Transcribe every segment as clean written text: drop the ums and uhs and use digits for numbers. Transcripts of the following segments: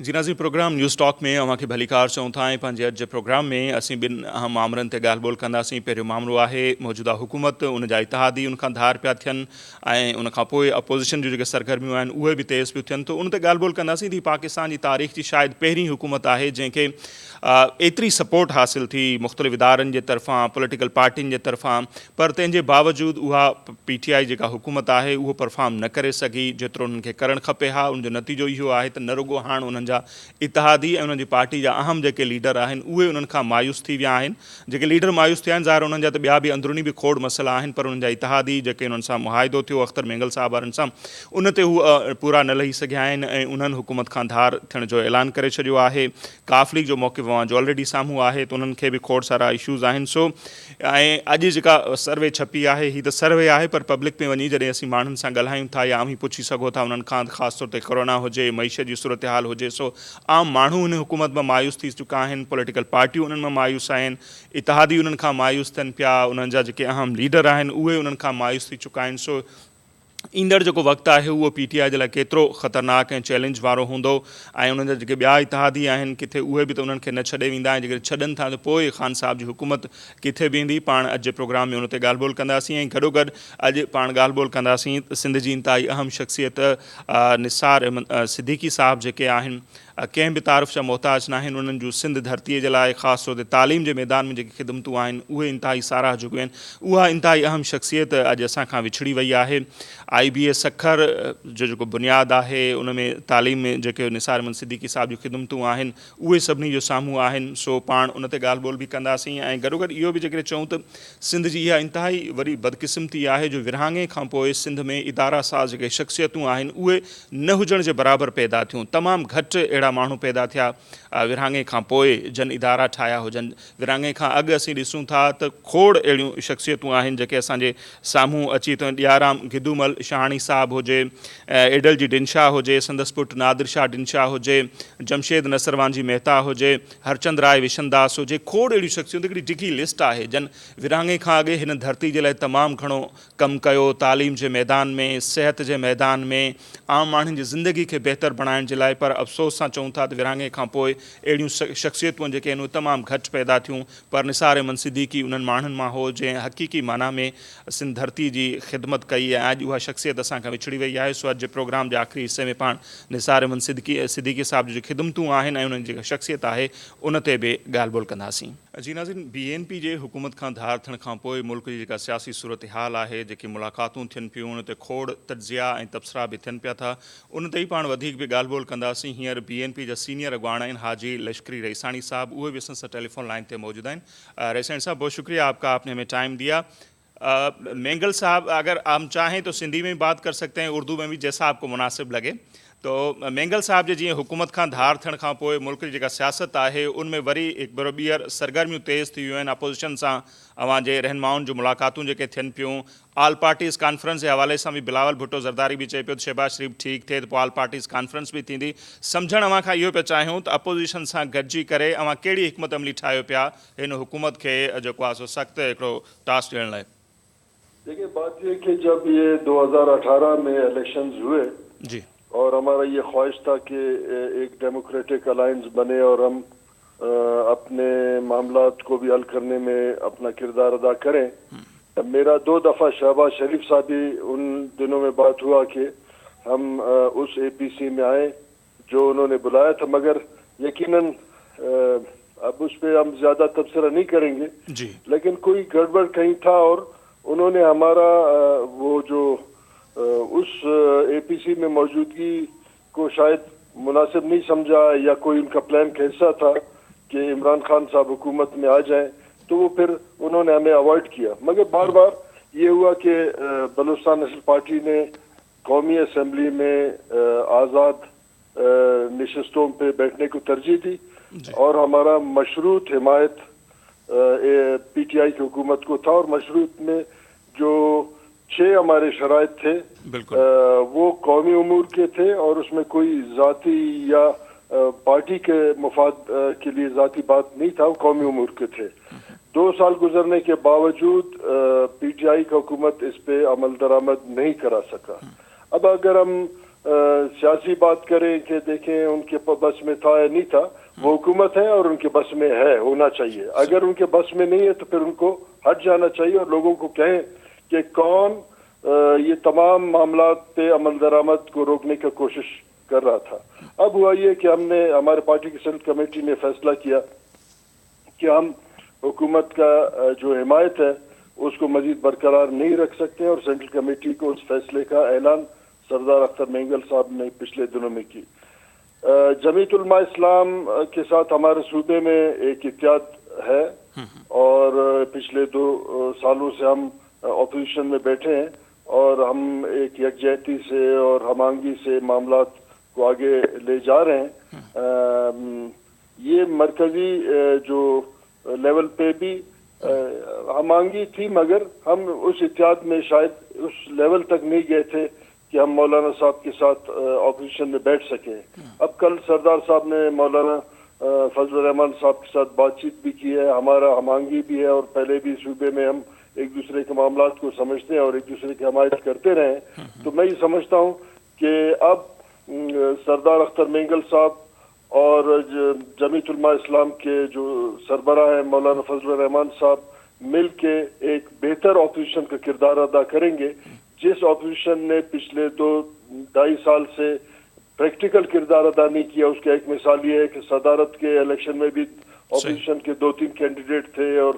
जी नाज़रीन, programme news talk में अव्हांखे भलीकार चऊं था ऐं पंहिंजे अॼु जे प्रोग्राम में असीं ॿिनि अहम मामलनि ते ॻाल्हि ॿोल कंदासीं। पहिरियों मामिलो आहे मौजूदा हुकूमत, उन जा इतिहादी उन खां धार पिया थियनि ऐं उन खां पोइ अपोज़िशन जूं जेके सरगर्मियूं आहिनि उहे बि तेज़ पियूं थियनि। त उन ते ॻाल्हि ॿोल कंदासीं। थी पाकिस्तान जी तारीख़ जी शायदि पहिरीं हुकूमत आहे जंहिंखे एतिरी सपोर्ट हासिलु थी मुख़्तलिफ़ इदारनि जे तरफ़ां, पॉलिटिकल पार्टियुनि जे तरफ़ां, पर तंहिंजे बावजूदि उहा PTI जेका हुकूमत आहे उहो परफॉर्म न करे सघी जेतिरो उन्हनि खे करणु खपे हा। उनजो नतीजो इहो आहे त न रुॻो हाणे उन्हनि जा इतिहादी ऐं उन्हनि जी पार्टी जा अहम जेके लीडर आहिनि उहे उन्हनि खां मायूस थी विया आहिनि। जेके लीडर मायूस थिया आहिनि ज़ाहिर उन्हनि जा त ॿिया बि अंदरूनी बि खोड़ मसइला आहिनि, पर उन्हनि जा इतिहादी जेके उन्हनि सां मुआहिदो थियो अख़्तर मेंगल साहब वारनि सां, उन ते हू पूरा न लही सघिया आहिनि ऐं उन्हनि हुकूमत खां धार थियण जो ऐलान करे छॾियो आहे। काफ़ लीग जो मौक़िफ़ जो ऑलरेडी साम्हूं आहे, त उन्हनि खे बि खोड़ सारा इशूज़ आहिनि। सो ऐं अॼु जेका सर्वे छपी आहे हीअ त सर्वे आहे, पर पब्लिक में वञी जॾहिं असीं माण्हुनि सां ॻाल्हायूं था या आम ई पुछी सघो था उन्हनि खां, ख़ासि तौर ते कोरोना हुजे, मईशत जी सूरत हाल हुजे, सो आम माण्हू हुन हुकूमत मां मायूस थी चुका आहिनि। पॉलिटिकल पार्टियूं उन्हनि मां मायूस आहिनि, इतिहादी उन्हनि खां मायूस थियनि पिया, उन्हनि जा जेके अहम लीडर आहिनि उहे उन्हनि खां मायूस थी चुका आहिनि। सो ईंदड़ जेको वक़्तु आहे उहो PTI जे लाइ केतिरो ख़तरनाक ऐं चैलेंज वारो हूंदो ऐं उन्हनि जा जेके ॿिया इतिहादी आहिनि किथे उहे बि त उन्हनि खे न छॾे वेंदा ऐं जेके छॾनि था त पोइ ख़ान साहब जी हुकूमत किथे वेंदी। पाण अॼु जे प्रोग्राम में उन ते ॻाल्हि ॿोल कंदासीं ऐं गॾोगॾु अॼु पाण ॻाल्हि ॿोल कंदासीं सिंध जी इंतहाई अहम शख़्सियत निसार अहमद सिद्दीकी साहब जेके आहिनि कंहिं बि तारीफ़ जा मोहताज न आहिनि। उन्हनि जूं सिंध धरतीअ जे लाइ ख़ासि तौर ते तालीम जे मैदान में जेके ख़िदमतूं आहिनि उहे इंतिहाई साराहजूं आहिनि। उहा इंतिहाई अहम शख़्सियत अॼु असां खां विछड़ी वई आहे। IBA सखर जो जेको बुनियादु आहे उन में तालीम में जेके निसार अहमद सिद्दीकी साहब जूं ख़िदमतूं आहिनि उहे सभिनी जो साम्हूं आहिनि। सो पाण उन ते ॻाल्हि ॿोल बि कंदासीं ऐं गॾोगॾु इहो बि जेकॾहिं चऊं त सिंध जी इहा इंतिहाई वरी बदकिस्मती आहे जो विरहाङे खां पोइ सिंध में इदारा साज़ जेके शख़्सियतूं आहिनि उहे न हुजण जे बराबरि पैदा थियूं। तमामु घटि अहिड़ा माण्हू पैदा थिया विरहाङे खां पोइ जन इदारा ठाहिया हुजनि। विरहाङे खां अॻु असीं ॾिसूं था त खोड़ अहिड़ियूं शख़्सियतूं आहिनि जेके असांजे साम्हूं अची थियूं। ॾियाराम गिदूमल शाहाणी साहब हुजे, एडल जी डिनशाह हुजे, संदसि पुटु नादिर शाह डिनशाह हुजे, जमशेद नसरवानजी मेहता हुजे, हरचंद राय विशनदास हुजे, खोड़ अहिड़ियूं शख़्सियतूं। हिकिड़ी डिघी लिस्ट आहे जन विरहाङे खां अॻु हिन धरती जे लाइ तमामु घणो कमु कयो, तालीम जे मैदान में, सिहत जे मैदान में, आम माण्हुनि जी ज़िंदगी खे बहितर बणाइण जे लाइ। पर अफ़सोस सां चऊं था त विरहाङे खां पोइ अहिड़ियूं शख़्सियतूं जेके आहिनि उहे तमामु घटि पैदा थियूं। पर निसार अहमद सिद्दीकी उन्हनि माण्हुनि मां हो जंहिं हक़ीक़ी माना में सिंध धरती जी ख़िदमत कई ऐं अॼु उहा शख़्सियत असां खां विछड़ी वई आहे। सो अॼु जे प्रोग्राम जे आख़िरी हिसे में पाण निसार अहमद सिद्दीकी साहब जी ख़िदमतूं आहिनि ऐं उन्हनि जी जेका शख़्सियत आहे उन ते बि ॻाल्हि ॿोल कंदासीं। जी नाज़रीन, BNP जे हुकूमत खां धार थियण खां पोइ मुल्क जी जेका सियासी सूरत हाल आहे, जेकी मुलाक़ातूं थियनि पियूं उन ते खोड़ तज्ज़िया ऐं तबसरा बि थियनि पिया था, उन ते ई पाण वधीक बि ॻाल्हि ॿोल कंदासीं। हींअर BNP जा सीनियर अॻवान आहिनि हाजी लश्करी रईसानी साहब, उहे भी असां सां टेलीफोन लाइन पे मौजूद हैं। रईसानी साहब, बहुत शुक्रिया आपका, आपने हमें टाइम दिया। मेंगल साहब, अगर हम चाहें तो सिंधी में भी बात कर सकते हैं, उर्दू में भी, जैसा आपको मुनासिब लगे। तो मेंगल साहब जी हुकूमत खां धार थियण खां पोइ मुल्क जी जेका सियासत आहे उनमें वरी हिकु भेरो ॿीहर सरगर्मियूं तेज़ थी वियूं आहिनि। अपोज़िशन सां अव्हांजे रहनुमाउनि जूं मुलाक़ातूं जेके थियनि पियूं, आल पार्टीज़ कॉन्फ्रेंस जे हवाले सां बि बिलावल भुट्टो ज़रदारी बि चए पियो त शहबाज शरीफ़ ठीकु थिए त पोइ आल पार्टीज़ कॉन्फ्रेंस बि थींदी। सम्झण अव्हां खां इहो पिया चाहियूं त अपोज़िशन सां गॾिजी करे अव्हां कहिड़ी हिकमत अमली ठाहियो पिया हिन हुकूमत खे जेको आहे सो सख़्तु हिकिड़ो टास्क ॾियण लाइ? देखिए, बात ये कि जब ये 2018 में इलेक्शंस हुए जी, और हमारा ये ख्वाहिश था कि एक डेमोक्रेटिक अलायंस बने और हम अपने मामलात को भी हल करने में अपना किरदार अदा करें। मेरा 2 दफ़ा शहबाज शरीफ साहब भी उन दिनों में बात हुआ कि हम उस APC में आए जो उन्होंने बुलाया था, मगर यकीनन अब उस पर हम ज़्यादा तबसरा नहीं करेंगे जी, लेकिन कोई गड़बड़ कहीं था और उन्होंने हमारा वो जो उस APC में मौजूदगी को शायद मुनासिब नहीं समझा या कोई उनका प्लान कैसा था कि इमरान खान साहब हुकूमत में आ जाएं, तो वो फिर उन्होंने हमें अवॉइड किया। मगर बार बार ये हुआ कि बलूचिस्तान नेशनल पार्टी ने कौमी असम्बली में आज़ाद नशिस्तों पे बैठने को तरजीह दी और हमारा मशरूत हिमायत PTI की हुकूमत को था और मशरूत में जो 6 हमारे शराइत थे वो कौमी उमूर के थे और उसमें कोई ज़ाती या पार्टी के मुफाद के लिए ज़ाती बात नहीं था, वो कौमी उमूर के थे। 2 साल गुजरने के बावजूद PTI का हुकूमत इस पे अमल दरामद नहीं करा सका। अब अगर हम سیاسی بات کریں کہ دیکھیں ان کے بس میں تھا یا نہیں تھا، وہ حکومت ہے اور ان کے بس میں ہے، ہونا چاہیے. اگر ان کے بس میں نہیں ہے تو پھر ان کو ہٹ جانا چاہیے اور لوگوں کو کہیں کہ کون یہ تمام معاملات پہ عمل درآمد کو روکنے کی کوشش کر رہا تھا. اب ہوا یہ کہ ہمارے پارٹی کی سینٹ کمیٹی نے فیصلہ کیا کہ ہم حکومت کا جو حمایت ہے اس کو مزید برقرار نہیں رکھ سکتے، اور سینٹرل کمیٹی کو اس فیصلے کا اعلان سردار اختر مینگل صاحب نے پچھلے دنوں میں کی. جمعیت علماء اسلام کے ساتھ ہمارے صوبے میں ایک اتحاد ہے اور پچھلے 2 سالوں سے ہم اپوزیشن میں بیٹھے ہیں اور ہم ایک یکجہتی سے اور ہم آہنگی سے معاملات کو آگے لے جا رہے ہیں. یہ مرکزی جو لیول پہ بھی ہم آہنگی تھی، مگر ہم اس اتحاد میں شاید اس لیول تک نہیں گئے تھے کہ ہم مولانا صاحب کے ساتھ اپوزیشن میں بیٹھ سکیں. اب کل سردار صاحب نے مولانا فضل الرحمان صاحب کے ساتھ بات چیت بھی کی ہے، ہمارا ہم آہنگی بھی ہے، اور پہلے بھی صوبے میں ہم ایک دوسرے کے معاملات کو سمجھتے ہیں اور ایک دوسرے کی حمایت کرتے رہے ہیں. تو میں یہ سمجھتا ہوں کہ اب سردار اختر مینگل صاحب اور جمعیت علماء اسلام کے جو سربراہ ہیں مولانا فضل الرحمان صاحب مل کے ایک بہتر اپوزیشن کا کردار ادا کریں گے. جس اپوزیشن نے پچھلے 2-2.5 سال سے پریکٹیکل کردار ادا نہیں کیا، اس کا ایک مثال یہ ہے کہ صدارت کے الیکشن میں بھی اپوزیشن کے 2-3 کینڈیڈیٹ تھے، اور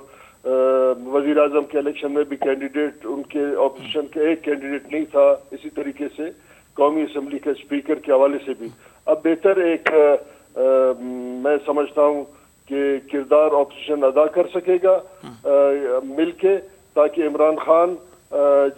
وزیر اعظم کے الیکشن میں بھی کینڈیڈیٹ ان کے اپوزیشن کے ایک کینڈیڈیٹ نہیں تھا. اسی طریقے سے قومی اسمبلی کے اسپیکر کے حوالے سے بھی اب بہتر ایک میں سمجھتا ہوں کہ کردار اپوزیشن ادا کر سکے گا مل کے، تاکہ عمران خان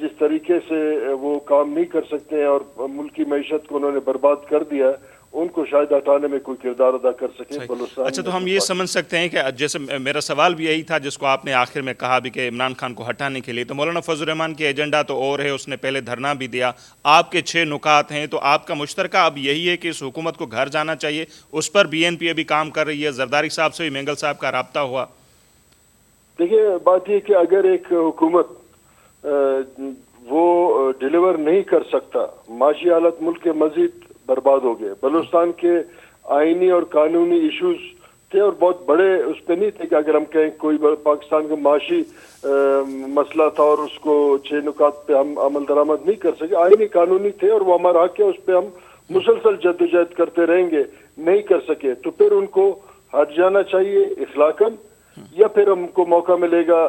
جس طریقے سے وہ کام نہیں کر سکتے ہیں اور ملک کی معیشت کو انہوں نے برباد کر دیا، ان کو شاید ہٹانے میں کوئی کردار ادا کر سکے. اچھا، تو ہم یہ سمجھ سکتے ہیں کہ جیسے میرا سوال بھی یہی تھا جس کو آپ نے آخر میں کہا بھی کہ عمران خان کو ہٹانے کے لیے، تو مولانا فضل الرحمان کے ایجنڈا تو اور ہے، اس نے پہلے دھرنا بھی دیا، آپ کے 6 نکات ہیں، تو آپ کا مشترکہ اب یہی ہے کہ اس حکومت کو گھر جانا چاہیے. اس پر BNP ابھی کام کر رہی ہے، زرداری صاحب سے بھی مینگل صاحب کا رابطہ ہوا. دیکھیے بات یہ کہ اگر ایک حکومت وہ ڈیلیور نہیں کر سکتا، معاشی حالت ملک کے مزید برباد ہو گئے. بلوچستان کے آئینی اور قانونی ایشوز تھے اور بہت بڑے اس پہ نہیں تھے کہ اگر ہم کہیں کوئی پاکستان کا معاشی مسئلہ تھا اور اس کو 6 نکات پہ ہم عمل درآمد نہیں کر سکے. آئینی قانونی تھے اور وہ ہمارا حق ہے، اس پہ ہم مسلسل جدوجہد کرتے رہیں گے. نہیں کر سکے تو پھر ان کو ہٹ جانا چاہیے اخلاقاً، یا پھر ہم کو موقع ملے گا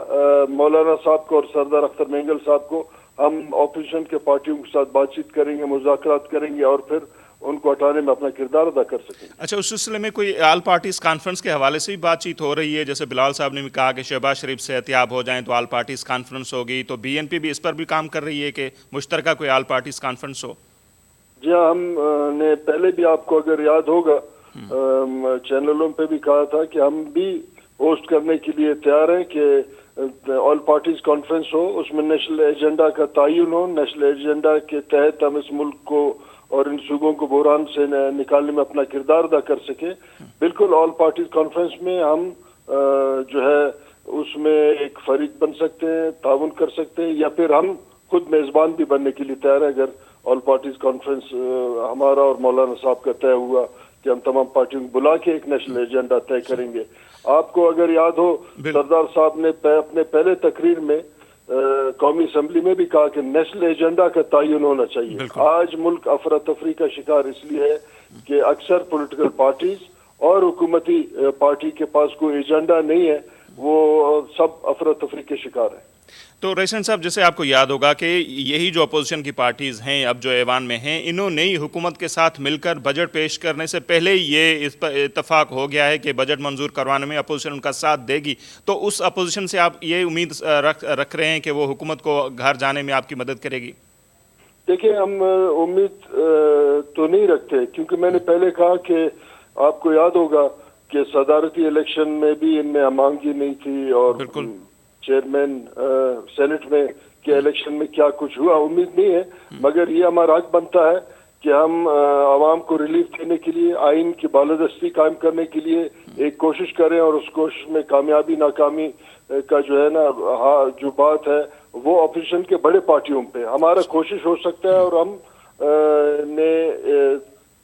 مولانا صاحب کو اور سردار اختر مینگل صاحب کو، ہم اپوزیشن کے پارٹیوں کے ساتھ بات چیت کریں گے، مذاکرات کریں گے اور پھر ان کو ہٹانے میں اپنا کردار ادا کر سکیں. اچھا، اس سلسلے میں کوئی آل پارٹیز کانفرنس کے حوالے سے بھی بات چیت ہو رہی ہے؟ جیسے بلال صاحب نے بھی کہا کہ شہباز شریف سے احتیاب ہو جائیں تو آل پارٹیز کانفرنس ہوگی، تو BNP بھی اس پر بھی کام کر رہی ہے کہ مشترکہ کوئی آل پارٹیز کانفرنس ہو. جی ہاں، ہم نے پہلے بھی آپ کو اگر یاد ہوگا چینلوں پہ بھی کہا تھا کہ ہم بھی ہوسٹ کرنے کے لیے تیار ہیں کہ آل پارٹیز کانفرنس ہو، اس میں نیشنل ایجنڈا کا تعین ہو، نیشنل ایجنڈا کے تحت ہم اس ملک کو اور ان صوبوں کو بحران سے نکالنے میں اپنا کردار ادا کر سکے. بالکل آل پارٹیز کانفرنس میں ہم جو ہے اس میں ایک فریق بن سکتے ہیں، تعاون کر سکتے ہیں، یا پھر ہم خود میزبان بھی بننے کے لیے تیار ہیں. اگر آل پارٹیز کانفرنس ہمارا اور مولانا صاحب کا طے ہوا کہ ہم تمام پارٹیوں کو بلا کے ایک نیشنل ایجنڈا طے کریں گے. آپ کو اگر یاد ہو سردار صاحب نے اپنے پہلے تقریر میں قومی اسمبلی میں بھی کہا کہ نیشنل ایجنڈا کا تعین ہونا چاہیے. آج ملک افراتفری کا شکار اس لیے ہے کہ اکثر پولیٹیکل پارٹیز اور حکومتی پارٹی کے پاس کوئی ایجنڈا نہیں ہے، وہ سب افراتفری کے شکار ہیں. تو ریسن صاحب، جیسے آپ کو یاد ہوگا کہ یہی جو اپوزیشن کی پارٹیز ہیں اب جو ایوان میں ہیں، انہوں نے ہی حکومت کے ساتھ مل کر بجٹ پیش کرنے سے پہلے یہ اس پر اتفاق ہو گیا ہے کہ بجٹ منظور کروانے میں اپوزیشن ان کا ساتھ دے گی. تو اس اپوزیشن سے آپ یہ امید رکھ رہے ہیں کہ وہ حکومت کو گھر جانے میں آپ کی مدد کرے گی؟ دیکھیں، ہم امید تو نہیں رکھتے، کیونکہ میں نے پہلے کہا کہ آپ کو یاد ہوگا کہ صدارتی الیکشن میں بھی ان میں امانگی نہیں تھی، اور چیئرمین سینٹ میں کے الیکشن میں کیا کچھ ہوا. امید نہیں ہے، مگر یہ ہمارا حق بنتا ہے کہ ہم عوام کو ریلیف دینے کے لیے، آئین کی بالادستی قائم کرنے کے لیے ایک کوشش کریں، اور اس کوشش میں کامیابی ناکامی کا جو ہے نا جو بات ہے وہ اپوزیشن کے بڑے پارٹیوں پہ ہمارا کوشش ہو سکتا ہے، اور ہم نے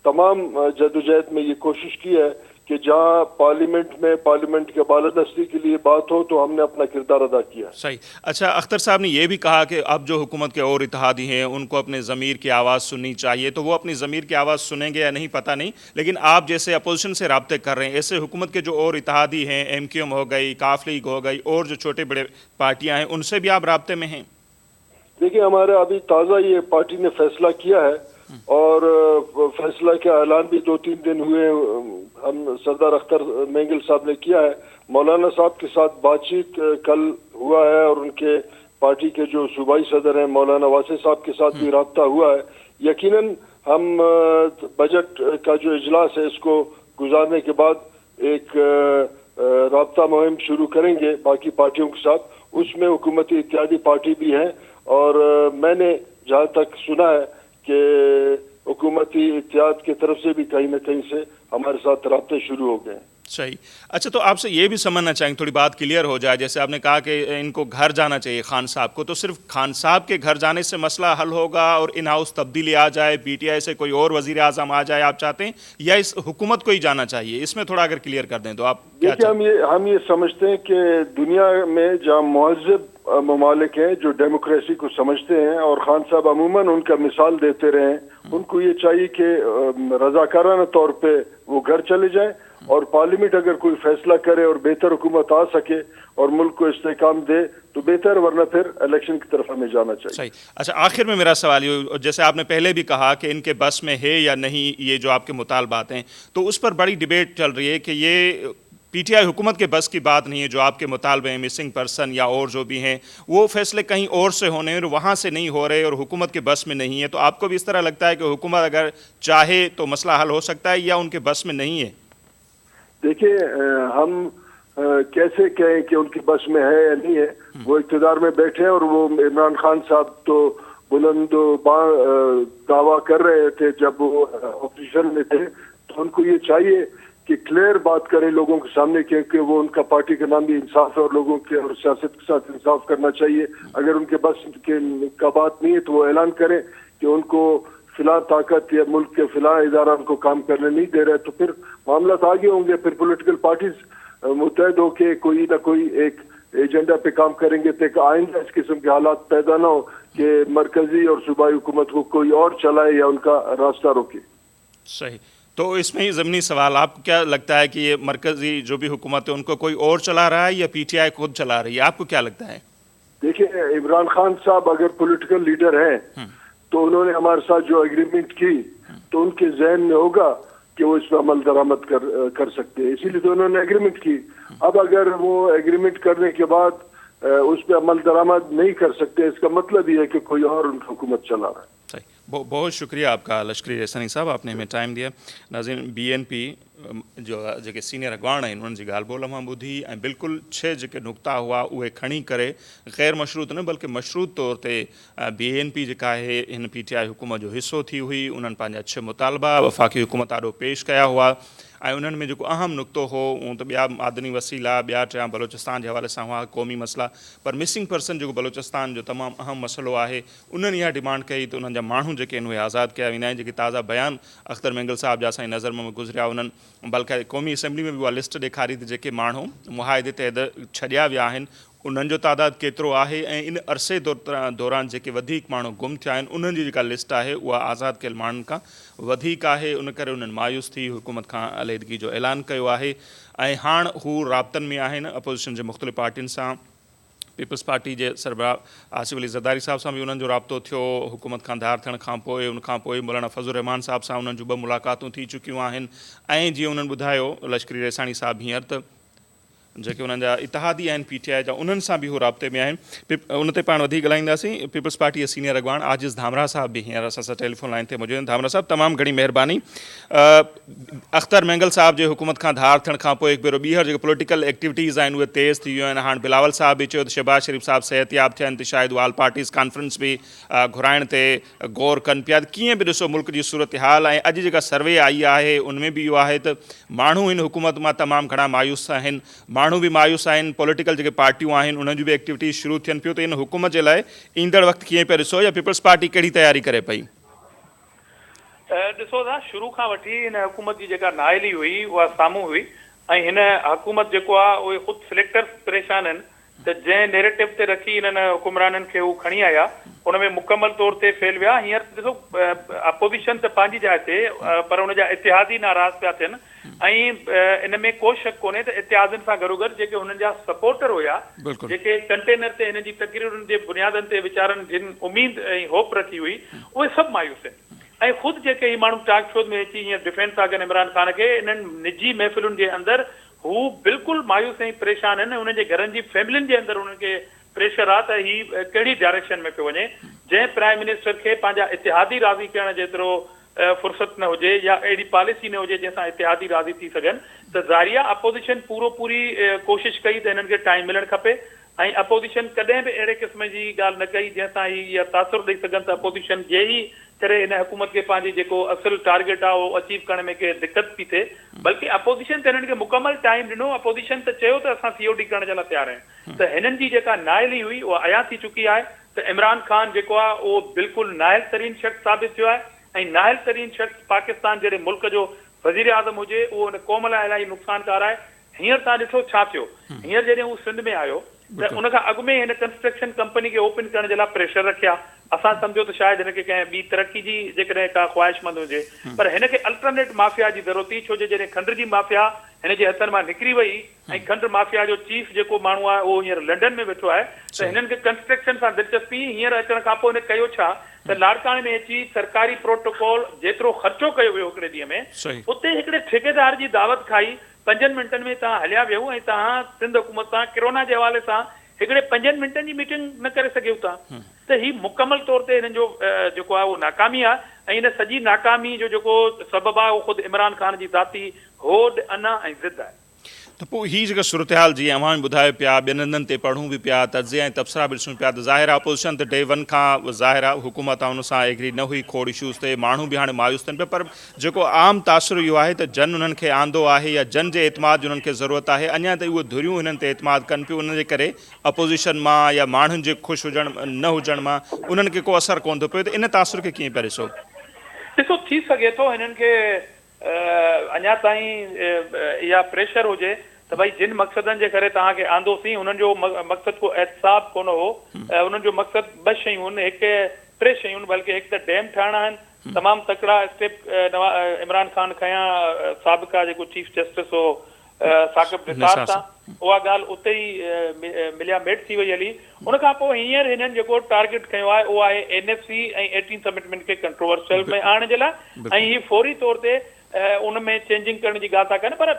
تمام جدوجہد میں یہ کوشش کی ہے کہ جہاں پارلیمنٹ کے بالادستی کے لیے بات ہو تو ہم نے اپنا کردار ادا کیا. صحیح. اچھا اختر صاحب نے یہ بھی کہا کہ اب جو حکومت کے اور اتحادی ہیں ان کو اپنے ضمیر کی آواز سننی چاہیے، تو وہ اپنی ضمیر کی آواز سنیں گے یا نہیں پتہ نہیں، لیکن آپ جیسے اپوزیشن سے رابطے کر رہے ہیں، ایسے حکومت کے جو اور اتحادی ہیں، ایم کیو ایم ہو گئی، کاف لیگ ہو گئی، اور جو چھوٹے بڑے پارٹیاں ہیں، ان سے بھی آپ رابطے میں ہیں؟ دیکھیں ہمارے ابھی تازہ یہ پارٹی نے فیصلہ کیا ہے اور فیصلہ کا اعلان بھی 2-3 دن ہوئے. ہم سردار اختر مینگل صاحب نے کیا ہے. مولانا صاحب کے ساتھ بات چیت کل ہوا ہے اور ان کے پارٹی کے جو صوبائی صدر ہیں مولانا واسع صاحب کے ساتھ بھی رابطہ ہوا ہے. یقیناً ہم بجٹ کا جو اجلاس ہے اس کو گزارنے کے بعد ایک رابطہ مہم شروع کریں گے باقی پارٹیوں کے ساتھ. اس میں حکومتی اتحادی پارٹی بھی ہیں اور میں نے جہاں تک سنا ہے کہ حکومتی اتحاد کی طرف سے بھی کہیں نہ کہیں سے ہمارے ساتھ رابطے شروع ہو گئے ہیں. صحیح. اچھا تو آپ سے یہ بھی سمجھنا چاہیں گے، تھوڑی بات کلیئر ہو جائے، جیسے آپ نے کہا کہ ان کو گھر جانا چاہیے خان صاحب کو، تو صرف خان صاحب کے گھر جانے سے مسئلہ حل ہوگا اور ان ہاؤس تبدیلی آ جائے، پی ٹی آئی سے کوئی اور وزیر اعظم آ جائے آپ چاہتے ہیں، یا اس حکومت کو ہی جانا چاہیے؟ اس میں تھوڑا اگر کلیئر کر دیں تو آپ کیا چاہتے ہیں؟ ہم یہ سمجھتے ہیں کہ دنیا میں جہاں مہذب ممالک ہیں جو ڈیموکریسی کو سمجھتے ہیں اور خان صاحب عموماً ان کا مثال دیتے رہے ہیں، ان کو یہ چاہیے کہ رضاکارانہ طور پہ وہ گھر چلے جائیں اور پارلیمنٹ اگر کوئی فیصلہ کرے اور بہتر حکومت آ سکے اور ملک کو استحکام دے تو بہتر، ورنہ پھر الیکشن کی طرف ہمیں جانا چاہیے. صحیح. اچھا آخر میں میرا سوال یہ، جیسے آپ نے پہلے بھی کہا کہ ان کے بس میں ہے یا نہیں یہ جو آپ کے مطالبات ہیں، تو اس پر بڑی ڈیبیٹ چل رہی ہے کہ یہ پی ٹی آئی حکومت کے بس کی بات نہیں ہے، جو آپ کے مطالبے ہیں مسنگ پرسن یا اور جو بھی ہیں وہ فیصلے کہیں اور سے ہونے اور وہاں سے نہیں ہو رہے اور حکومت کے بس میں نہیں ہے. تو آپ کو بھی اس طرح لگتا ہے کہ حکومت اگر چاہے تو مسئلہ حل ہو سکتا ہے یا ان کے بس میں نہیں ہے؟ دیکھیں ہم کیسے کہیں کہ ان کی بس میں ہے یا نہیں ہے؟ وہ اقتدار میں بیٹھے ہیں اور وہ عمران خان صاحب تو بلند دعویٰ کر رہے تھے جب وہ اپوزیشن میں تھے، تو ان کو یہ چاہیے کہ کلیئر بات کریں لوگوں کے سامنے، کیونکہ وہ ان کا پارٹی کا نام بھی انصاف ہے اور لوگوں کے اور سیاست کے ساتھ انصاف کرنا چاہیے. اگر ان کے بس کا بات نہیں ہے تو وہ اعلان کریں کہ ان کو فلاں طاقت یا ملک کے فلاں ادارہ ان کو کام کرنے نہیں دے رہے، تو پھر معاملات آگے ہوں گے. پھر پولیٹیکل پارٹیز متحد ہو کے کوئی نہ کوئی ایک ایجنڈا پہ کام کریں گے تو آئندہ اس قسم کے حالات پیدا نہ ہو کہ مرکزی اور صوبائی حکومت کو کوئی اور چلائے یا ان کا راستہ روکے. صحیح. تو اس میں ہی ضمنی سوال، آپ کو کیا لگتا ہے کہ یہ مرکزی جو بھی حکومت ہے ان کو کوئی اور چلا رہا ہے یا پی ٹی آئی خود چلا رہی ہے؟ آپ کو کیا لگتا ہے؟ دیکھیں عمران خان صاحب اگر پولیٹیکل لیڈر ہیں تو انہوں نے ہمارے ساتھ جو ایگریمنٹ کی تو ان کے ذہن میں ہوگا کہ وہ اس پہ عمل درآمد کر سکتے ہیں، اسی لیے تو انہوں نے ایگریمنٹ کی. اب اگر وہ ایگریمنٹ کرنے کے بعد اس پہ عمل درآمد نہیں کر سکتے، اس کا مطلب یہ ہے کہ کوئی اور ان کی حکومت چلا رہا ہے. صحیح. بہت شکریہ آپ کا لشکری رحسانی صاحب، آپ نے ہمیں ٹائم دیا. ناظرین، بی این پی جو जेके सीनियर अॻवान आहिनि उन्हनि जी ॻाल्हि ॿोल मां ॿुधी ऐं बिल्कुलु 6 जेके नुक़्ता हुआ उहे खणी करे ग़ैर मशरूत न बल्कि मशरूत तौर ते BNP जेका आहे हिन PTI हुकूमत जो हिसो थी हुई. उन्हनि पंहिंजा 6 मुतालबा वफ़ाक़ी हुकूमत आॾो पेश कया हुआ ऐं उन्हनि में जेको अहम नुक़्तो हो उहो त ॿिया मादनी वसीला, ॿिया टिया बलोचिस्तान जे हवाले सां हुआ, क़ौमी मसइला, पर मिसिंग पर्सन जेको बलोचिस्तान जो तमामु अहम मसइलो आहे उन्हनि इहा डिमांड कई त उन्हनि जा माण्हू जेके आहिनि उहे आज़ादु कया वेंदा आहिनि. जेके ताज़ा बयान अख्तर मेंगल साहब जा असांजी नज़र में गुज़रिया उन्हनि, बल्कि क़ौमी असैम्बली में बि उहा लिस्ट ॾेखारी त जेके माण्हू मुआहिदे तहत छॾिया विया आहिनि उन्हनि जो तादादु केतिरो आहे ऐं इन अरसे दौरान जेके वधीक माण्हू गुम थिया आहिनि उन्हनि जी जेका लिस्ट आहे उहा आज़ादु कयल माण्हुनि खां वधीक आहे. उन करे उन्हनि मायूस थी हुकूमत खां अलहदगी जो ऐलान कयो आहे ऐं हाणे हू राब्तनि में आहिनि अपोज़िशन जे मुख़्तलिफ़ पार्टियुनि सां. पीपल्स पार्टी जे सरबराह आसिफ अली ज़रदारी साहब सां बि उन्हनि जो राब्तो थियो हुकूमत खां धार थियण खां पोइ. उनखां पोइ मौलाना फज़लुर रहमान साहब सां उन्हनि जूं 2 मुलाक़ातूं थी चुकियूं आहिनि ऐं जीअं उन्हनि ॿुधायो लश्करी रेसाणी साहब हींअर त जेके उन्हनि जा इतिहादी आहिनि PTI जा उन्हनि सां बि हू राब्ते में आहिनि. उन ते पाण वधीक ॻाल्हाईंदासीं. पीपल्स पार्टी जा सीनियर अॻवान आजिज़ धामरा साहब बि हींअर असां सां टेलीफोन लाइन ते मौजूदु आहिनि. धामरा साहब तमामु घणी महिरबानी. अख्तर मेंगल साहब जे हुकूमत खां धार थियण खां पोइ हिकु भेरो ॿीहर जेके पॉलिटिकल एक्टिविटीज़ आहिनि उहे तेज़ थी वियूं आहिनि. हाणे बिलावल साहब बि चयो त शहबाज शरीफ़ साहब सिहतयाब थियनि त शायदि ऑल पार्टीज़ कॉन्फ्रेंस बि घुराइण ते गौर कनि पिया. कीअं बि ॾिसो मुल्क जी सूरत हाल ऐं अॼु जेका सर्वे आई आहे उनमें बि इहो आहे त माण्हू हिन हुकूमत मां तमामु घणा मायूस आहिनि. माण्हू बि मायूस आहिनि, पॉलिटिकल जेके पार्टियूं आहिनि उन्हनि जूं बि एक्टिविटीज़ शुरू थियनि पियूं. त इन हुकूमत जे लाइ ईंदड़ वक़्तु कीअं पिया ॾिसो या पीपल्स पार्टी कहिड़ी तयारी करे पई? ॾिसो था, शुरू खां वठी हिन हुकूमत जी जेका नाइली हुई उहा साम्हूं हुई ऐं हिन हुकूमत जेको आहे उहे ख़ुदि सिलेक्टर्स परेशान आहिनि त जंहिं नेरेटिव ते रखी हिननि हुकुमराननि खे हू खणी आया उन में मुकमल तौर ते फेल विया। हींअर ॾिसो अपोज़िशन त पंहिंजी जाइ ते पर हुन जा इतिहादी नाराज़ पिया थियनि ऐं इन में को शक कोन्हे त इतिहादनि सां गॾोगॾु जेके हुननि जा सपोर्टर हुया जेके कंटेनर ते हिन जी तकरीरुनि जे बुनियादनि ते वीचारनि जिन उमेद ऐं होप रखी हुई उहे सभु मायूस आहिनि ऐं ख़ुदि जेके ही माण्हू टॉक शो में अची हीअं डिफेंड था कनि इमरान ख़ान खे इन्हनि निजी महफ़िलुनि जे अंदरि हू बिल्कुलु मायूस ऐं परेशान आहिनि। हुननि जे घरनि जी फैमिलियुनि जे अंदरि हुननि खे प्रेशर आहे त हीउ कहिड़ी डायरेक्शन में पियो वञे। जंहिं प्राइम मिनिस्टर खे पंहिंजा इतिहादी राज़ी करण जेतिरो फुर्सत न हुजे या अहिड़ी पॉलिसी न हुजे जंहिंसां इतिहादी राज़ी थी सघनि त ज़ाहिर आहे अपोज़िशन पूरी कोशिशि कई त हिननि खे टाइम मिलणु खपे ऐं अपोज़िशन कॾहिं बि अहिड़े क़िस्म जी ॻाल्हि न कई जंहिंसां इहा तासुर ॾेई सघनि त अपोज़िशन जे ई करे हिन हुकूमत खे पंहिंजी जेको असुल टारगेट आहे उहो अचीव करण में के दिक़त थी थिए। बल्कि अपोज़िशन त हिननि खे मुकमल टाइम ॾिनो। अपोज़िशन त चयो त असां COD करण जे लाइ तयारु आहियूं त हिननि जी जेका नाइली हुई उहा अया थी चुकी आहे त इमरान ख़ान जेको आहे उहो बिल्कुलु नाइल तरीन शख़्स साबित थियो आहे ऐं नाइल तरीन शख़्स पाकिस्तान जहिड़े मुल्क जो वज़ीर आज़म हुजे उहो हुन क़ौम लाइ इलाही नुक़सानकार आहे। हींअर तव्हां ॾिठो छा थियो, हींअर जॾहिं हू सिंध में आयो त उनखां अॻु में हिन कंस्ट्रक्शन कंपनी खे ओपन करण जे लाइ प्रेशर रखिया। असां सम्झो त शायदि हिनखे कंहिं ॿी तरक़ी जी जेकॾहिं का ख़्वाहिशमंद हुजे पर हिनखे अल्टरनेट माफ़िया जी ज़रूरत हुई छो जो जॾहिं खंड जी माफ़िया हिन जे हथनि मां निकिरी वई ऐं खंड माफ़िया जो चीफ जेको माण्हू आहे उहो हींअर लंडन में वेठो आहे त हिननि खे कंस्ट्रक्शन सां दिलचस्पी हींअर अचण खां पोइ हिन कयो छा त लाड़काणे में अची सरकारी प्रोटोकॉल जेतिरो ख़र्चो कयो वियो हिकिड़े ॾींहं में उते हिकिड़े ठेकेदार जी दावत खाई 5 मिंटनि में तव्हां हलिया वियो ऐं तव्हां सिंध हुकूमत सां किरोना जे हवाले सां हिकिड़े 5 मिंटनि जी मीटिंग न करे सघियो था त ही मुकमल तौर ते हिननि जो जेको आहे उहो नाकामी आहे ऐं हिन सॼी नाकामी जो जेको सबबु आहे उहो ख़ुदि इमरान ख़ान जी ज़ाती होड अना ऐं ज़िद आहे। त पोइ हीअ जेका सूरत हाल जीअं अव्हां ॿुधायो पिया ॿियनि हंधनि ते पढ़ूं बि पिया तज़िया ऐं तबसरा बि ॾिसूं पिया त ज़ाहिर आहे अपोज़िशन त डे वन खां ज़ाहिर आहे हुकूमत आहे हुन सां एग्री न हुई खोड़ इशूज़ ते माण्हू बि हाणे मायूस थियनि पिया पर जेको आम तासुर इहो आहे त जन उन्हनि खे आंदो आहे या जन जे एतमाद जी उन्हनि खे ज़रूरत आहे अञा ताईं उहे धुरियूं हिननि ते एतमाद कनि पियूं उन जे करे अपोज़िशन मां या माण्हुनि जे ख़ुशि हुजण न हुजण मां उन्हनि खे को असरु कोन थो पिए त इन तासुर खे कीअं पिया ॾिसो थी सघे थो हिननि खे अञा ताईं इहा प्रेशर हुजे त भई जिन मक़सदनि जे करे तव्हांखे आंदोसीं हुननि जो मक़सदु को एहतिसाब कोन हो हुननि जो मक़सदु 2 शयूं आहिनि 3 शयूं बल्कि हिकु त डैम ठाहिणा आहिनि तमामु तकड़ा स्टेप इमरान ख़ान खयां साबिक़ा जेको चीफ जस्टिस हो साकिब निसार सां उहा ॻाल्हि उते ई मिलिया मेट थी वई हली। उनखां पोइ हींअर हिननि जेको टारगेट खयो आहे उहो आहे NFC ऐं 18th अमेंडमेंट खे कंट्रोवर्शियल में आणण जे लाइ ऐं हीअ फौरी तौर ते उन में चेंजिंग करण जी ॻाल्हि था कनि पर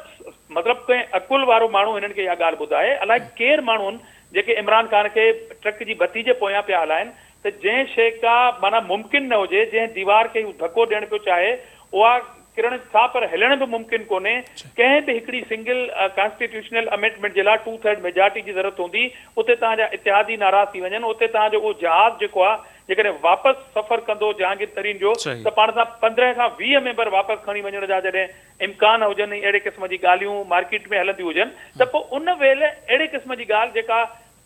मतिलबु कंहिं अकुल वारो माण्हू हिननि खे इहा ॻाल्हि ॿुधाए अलाए केरु माण्हू आहिनि जेके इमरान ख़ान खे ट्रक जी बत्ती जे पोयां पिया हलाइनि त जंहिं शइ का माना मुमकिन न हुजे जंहिं दीवार खे धको ॾियणु पियो चाहे उहा किरण था पर हिलण बि मुमकिन कोन्हे। कंहिं बि हिकिड़ी सिंगल कॉन्स्टिट्यूशनल अमेंडमेंट जे लाइ 2/3 मेजॉरिटी जी ज़रूरत हूंदी उते तव्हांजा इतिहादी नाराज़ थी वञनि उते तव्हांजो उहो जहाज़ जेको आहे जेकॾहिं वापसि सफ़र कंदो जहांगीर तरीन जो त पाण सां 15 खां 20 मेंबर वापसि खणी वञण जा जॾहिं इम्कान हुजनि अहिड़े क़िस्म जी ॻाल्हियूं मार्केट में हलंदियूं हुजनि त पोइ उन वेले अहिड़े क़िस्म जी ॻाल्हि जेका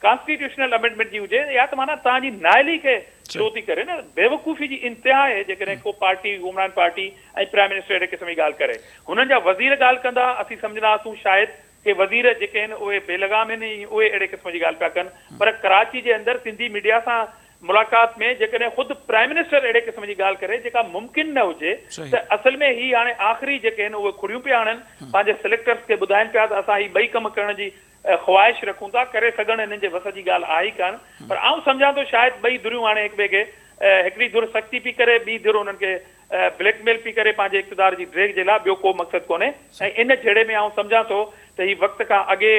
कॉन्स्टिट्यूशनल अमेंडमेंट जी हुजे या त माना तव्हांजी नाइली खे छो थी करे न बेवकूफ़ी जी इंतिहा आहे जेकॾहिं को पार्टी हुकुमरान पार्टी ऐं प्राइम मिनिस्टर अहिड़े क़िस्म जी ॻाल्हि करे हुननि जा वज़ीर ॻाल्हि कंदा असीं सम्झंदासीं शायदि के वज़ीर जेके आहिनि उहे बेलगाम आहिनि उहे अहिड़े क़िस्म जी ॻाल्हि पिया कनि पर कराची जे अंदरि सिंधी मीडिया सां मुलाक़ात में जेकॾहिं ख़ुदि प्राइम मिनिस्टर अहिड़े क़िस्म जी ॻाल्हि करे जेका मुमकिन न हुजे त असल में ही हाणे आख़िरी जेके आहिनि उहे खुड़ियूं पिया आणनि पंहिंजे सिलेक्टर्स खे ॿुधाइनि पिया त असां ही 2 कम करण जी ख़्वाहिश रखूं था करे सघनि हिननि जे वस जी ॻाल्हि आहे ई कान पर आउं सम्झां थो शायदि 2 धुरियूं हाणे हिक ॿिए खे हिकिड़ी धुर सख़्ती पई करे ॿी धुर हुननि खे ब्लैकमेल पई करे पंहिंजे इक़्तिदार जी ड्रेग जे लाइ ॿियो को मक़सदु कोन्हे ऐं इन जहिड़े में आउं सम्झां थो त ही वक़्त खां अॻे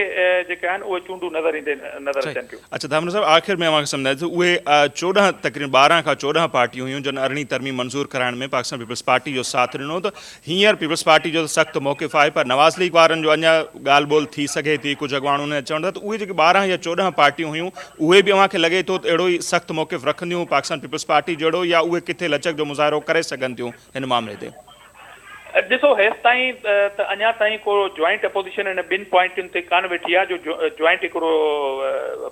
जेके आहिनि उहे चूंडूं नज़र अचनि पियूं। अच्छा धामन साहब आख़िर में अव्हांखे सम्झाए थो उहे 14 तक़रीबन 12 खां 14 पार्टियूं हुयूं जिन 18वीं तरमीम मंज़ूर कराइण में पाकिस्तान पीपल्स पार्टी जो साथ ॾिनो त हींअर पीपल्स पार्टी जो सख़्तु मौक़िफ़ आहे पर नवाज़ लीग वारनि जो अञा ॻाल्हि ॿोल थी सघे थी कुझु अॻवान उन चवनि था त उहे जेके 12 या 14 पार्टियूं हुयूं उहे बि अव्हांखे लॻे थो त अहिड़ो ई सख़्तु मौक़िफ़ रखंदियूं पाकिस्तान पीपल्स पार्टी जहिड़ो या उहे किथे लचक जो मुज़ाहिरो करे सघनि थियूं हिन मामले ते? ॾिसो हेसि ताईं त अञा ताईं को जॉइंट अपोज़िशन हिन ॿिनि पॉइंटुनि ते कान वेठी आहे जो जॉइंट हिकिड़ो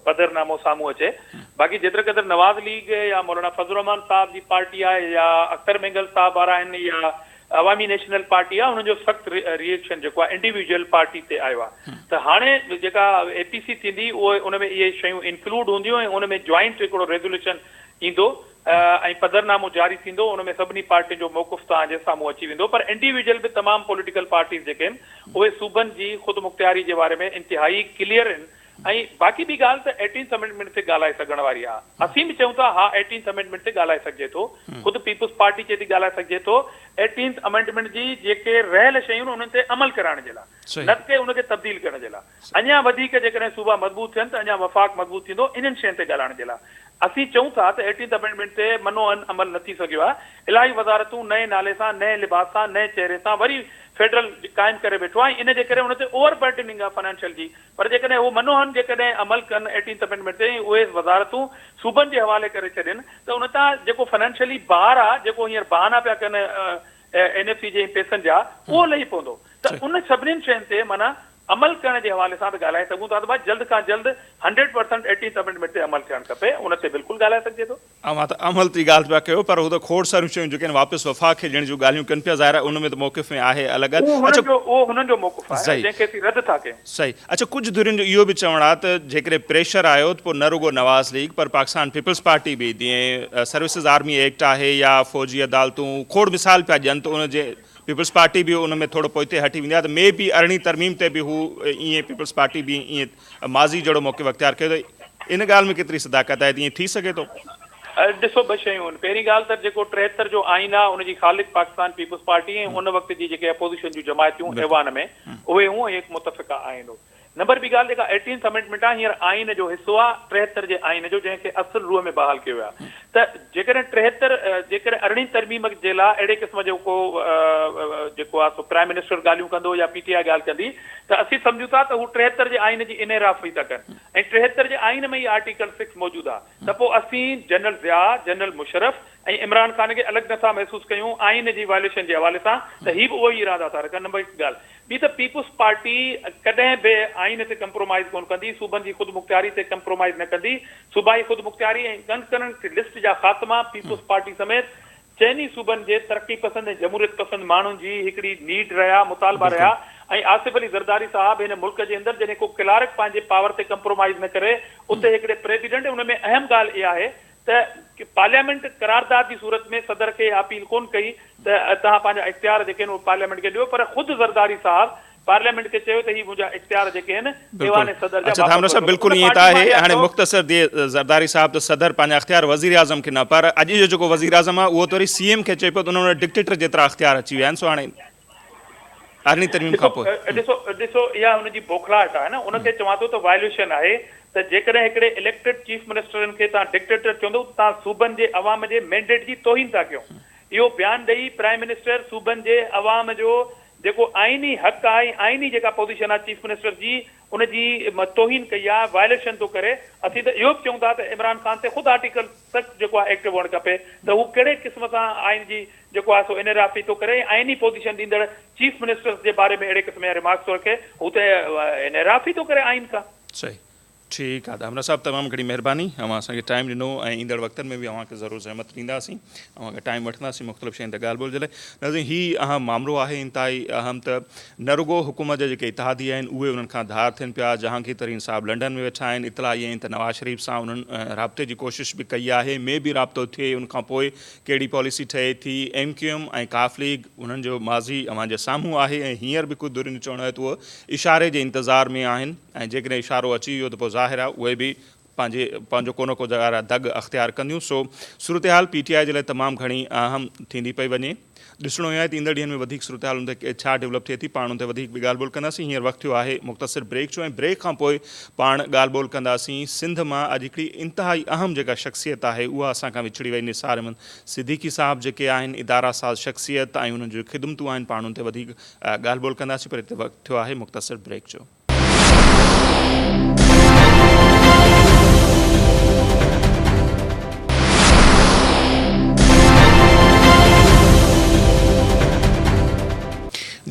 बदरनामो साम्हूं अचे। बाक़ी जेतिरे क़दुरु नवाज़ लीग या मौलाना फज़लुर रहमान साहब जी पार्टी आहे या अख्तर मेंगल साहब वारा आहिनि या अवामी नेशनल पार्टी आहे, हुननि जो सख़्तु रिएक्शन जेको आहे इंडिविजुअल पार्टी ते आयो आहे। त हाणे जेका APC थींदी उहे उन में इहे शयूं इंक्लूड हूंदियूं ऐं उन में जॉइंट हिकिड़ो रेज़ोल्यूशन ईंदो ऐं पदरनामो जारी थींदो। उन में सभिनी पार्टियुनि जो मौक़िफ़ तव्हांजे साम्हूं अची वेंदो। पर इंडिविजुअल बि तमामु पॉलिटिकल पार्टीज़ जेके आहिनि उहे सूबनि जी ख़ुदि मुख़्तियारी जे बारे में इंतिहाई क्लियर आहिनि। ऐं बाक़ी ॿी ॻाल्हि त 18th अमेंडमेंट ते ॻाल्हाए सघण वारी आहे। असीं बि चऊं था हा 18th अमेंडमेंट ते ॻाल्हाए सघिजे थो, ख़ुदि पीपुल्स पार्टी ते ॻाल्हाए सघिजे थो 18th अमेंडमेंट जी जेके रहियल शयूं उन्हनि ते अमल कराइण जे लाइ, न कि उनखे तब्दील करण जे लाइ। अञा वधीक जेकॾहिं सूबा मज़बूत थियनि त अञा वफ़ाक़ मज़बूत थींदो इन्हनि शयुनि ते ॻाल्हाइण जे लाइ। असीं चऊं था त 18th अमेंडमेंट ते मनो अमल न थी सघियो आहे। इलाही वज़ारतूं नए नाले सां, नए लिबास सां, नए चेहरे सां वरी फेडरल क़ाइमु करे वेठो आहे। इन जे करे हुन ते ओवर बर्डनिंग आहे फाइनेंशियल जी। पर जेकॾहिं उहो मनोहन जेकॾहिं अमल कनि 18th अमेंडमेंट ते उहे वज़ारतूं सूबनि जे हवाले करे छॾनि त उन तां जेको फाइनेंशियली ॿार आहे, जेको हींअर बहाना पिया कनि NFC जे पैसनि जा, उहो लही पवंदो। त उन सभिनीनि शयुनि ते माना अमल करण जे हवाले सां त ॻाल्हाए सघूं था त भाई जल्द खां जल्द 100% 18th अमेंडमेंट ते अमल थियणु खपे। उन ते बिल्कुलु ॻाल्हाए सघिजे थो। मां त अमल जी ॻाल्हि पिया कयो, पर हू त खोड़ सारियूं शयूं जेके आहिनि वापसि वफ़ाक़ खे ॾियण जूं ॻाल्हियूं कनि पिया। ज़ाहिर आहे उन में त मौक़िफ़ में आहे अलॻि। उहो हुननि जो मौक़िफ़ आहे जंहिंखे असीं रद्द था कयूं। सही। अच्छा, कुझु धुरियुनि जो इहो बि चवणु आहे त जेकॾहिं प्रेशर आयो त पोइ न रुगो नवाज़ लीग पर पाकिस्तान पीपल्स पार्टी बि जीअं सर्विसिस आर्मी एक्ट आहे या फ़ौजी अदालतूं खोड़ मिसाल पिया ॾियनि त उनजे पीपल्स पार्टी बि उन में थोरो पोइते हटी वेंदी आहे। त मे बि 18वीं तरमीम ते बि हू ईअं पीपल्स पार्टी बि ईअं माज़ी जहिड़ो मौक़िफ़ अख़्तियार कयो। त इन ॻाल्हि में केतिरी सदाकत आहे, ईअं थी सघे थो? ॾिसो ॿ शयूं आहिनि। पहिरीं ॻाल्हि त जेको 73 जो आइन आहे उनजी ख़ालिक़ पाकिस्तान पीपल्स पार्टी ऐं उन वक़्त जी जेके अपोज़िशन जूं जमायतूं ऐवान में उहे हूअं हिकु मुतफ़िक़ा आइन हो। नंबर ॿी ॻाल्हि जेका 18th अमेंडमेंट आहे हींअर आइन जो हिसो आहे 73 जे आइन जो, जंहिंखे असुल रूह में बहाल कयो आहे। त जेकॾहिं 73 जेकॾहिं 18वीं तरमीम जे लाइ अहिड़े क़िस्म जो को जेको आहे सो प्राइम मिनिस्टर ॻाल्हियूं कंदो या PTI ॻाल्हि कंदी त असीं सम्झूं था त हू 73 जे आइन जी इनेराफ़ी था कनि ऐं 73 जे आइन में ई आर्टिकल 6 मौजूदु आहे। त पोइ असीं जनरल ज़िया, जनरल मुशर्रफ ऐं इमरान ख़ान खे अलॻि नथा महसूसु कयूं आइन जी वायलेशन जे हवाले सां त हीअ बि उहो ई इरादा था रखनि। नंबर हिकु ॻाल्हि। ॿी त पीपुल्स पार्टी कॾहिं बि आइन ते कंप्रोमाइज़ कोन कंदी, सूबनि जी ख़ुदि मुख़्तियारी ते कंप्रोमाइज़ न कंदी। सूबाई ख़ुदि मुख़्तियारी ऐं गनकरनि लिस्ट जा ख़ात्मा पीपुल्स पार्टी समेत चइनी सूबनि जे तरक़ी पसंद ऐं जमहूरियत पसंद माण्हुनि जी हिकिड़ी नीड रहिया, मुतालबा रहिया। ऐं आसिफ अली ज़रदारी साहब हिन मुल्क जे अंदरि जॾहिं को क्लार्क पंहिंजे पावर ते कंप्रोमाइज़ न करे उते हिकिड़े प्रेसिडेंट, उन में अहम ॻाल्हि इहा आहे त पार्लियामेंट करारदाद जी सूरत में सदर खे अपील कोन कई त तव्हां पंहिंजा इख़्तियार जेके आहिनि उहे पार्लियामेंट खे ॾियो, पर ख़ुदि ज़रदारी साहब पार्लियामेंट खे चयो त ही मुंहिंजा इख़्तियार जेके आहिनि दीवान सदर जा। अच्छा धामरा साहब, बिल्कुलु ईअं त आहे। हाणे मुख़्तसर दिए ज़रदारी साहब त सदर पंहिंजा इख़्तियार वज़ीर आज़म खे न, पर अॼु जो जेको वज़ीर आज़म आहे उहो त वरी CM खे चए पियो त उन्हनि डिक्टेटर जेतिरा इख़्तियार अची विया आहिनि। सो हाणे 18वीं तरमीम खां पोइ ॾिसो इहा हुनजी बौखलाहट आहे न। उनखे चवां थो त वायलेशन आहे त जेकॾहिं हिकिड़े इलेक्टेड चीफ मिनिस्टरनि खे तव्हां डिक्टेटर चवंदो त तव्हां सूबनि जे अवाम जे मैंडेट जी तौहीन था कयो। इहो बयानु ॾेई प्राइम मिनिस्टर सूबनि जे अवाम जो जेको आइनी हक़ आहे, आइनी जेका पोज़ीशन आहे चीफ मिनिस्टर जी, उनजी तौहीन कई आहे, वायलेशन थो करे। असीं त इहो बि चऊं था त इमरान ख़ान ते ख़ुदि आर्टिकल 6 जेको आहे एक्टिव हुअणु खपे त हू कहिड़े क़िस्म सां आइन जी जेको आहे सो इनेराफ़ी थो करे। आइनी पोज़ीशन ॾींदड़ चीफ मिनिस्टर्स जे बारे में अहिड़े क़िस्म जा रिमार्क्स थो रखे, हू त इनेराफ़ी थो करे आइन खां। सही। ठीकु आहे धामरा साहब, तमामु घणी महिरबानी। अवां असांखे टाइम ॾिनो ऐं ईंदड़ वक़्तनि में बि अव्हांखे ज़रूरु ज़हमत ॾींदासीं, अव्हांखे टाइम वठंदासीं मुख़्तलिफ़ शयुनि ते ॻाल्हि ॿोल जे लाइ। नाज़रीन, हीउ अहम मामिलो आहे, इंतिहाई अहम त न रुगो हुकूमत जा जेके इतिहादी आहिनि उहे उन्हनि खां धार थियनि पिया। जहांगीर तरीन साहब लंडन में वेठा आहिनि। इतला इहे आहिनि त नवाज़ शरीफ़ सां उन्हनि राब्ते जी कोशिशि बि कई आहे, में बि राब्तो थिए। उनखां पोइ कहिड़ी पॉलिसी ठहे थी। MQM ऐं काफ लीग उन्हनि जो माज़ी अव्हांजे साम्हूं आहे ऐं हींअर बि कुझु धुरियुनि चवणो आहे त उहो इशारे जे इंतज़ार में आहिनि ऐं जेकॾहिं इशारो अची वियो त पोइ ज़ाहिर आहे उहे बि पंहिंजो को न को जॻह दग अख़्तियार कंदियूं। सो सूरत-हाल PTI जे लाइ तमामु घणी अहम थींदी पई वञे। ॾिसणो आहे त ईंदड़ ॾींहंनि में वधीक सूरत हाल हुन छा डेवलप थिए थी। पाण हुन ते वधीक बि ॻाल्हि ॿोल कंदासीं। हींअर वक़्तु थियो आहे मुख़्तसिर ब्रेक जो ऐं ब्रेक खां पोइ पाण ॻाल्हि ॿोल कंदासीं सिंध मां अॼु हिकिड़ी इंतिहाई अहम जेका शख़्सियत आहे उहा असां खां विछड़ी वई। निसार अहमद सिद्दीकी साहब जेके आहिनि इदारा साज़ शख़्सियत ऐं उन्हनि जूं ख़िदमतूं आहिनि, पाण हुन ते वधीक ॻाल्हि ॿोल कंदासीं। पर हिते वक़्तु थियो आहे मुख़्तसिर ब्रेक जो।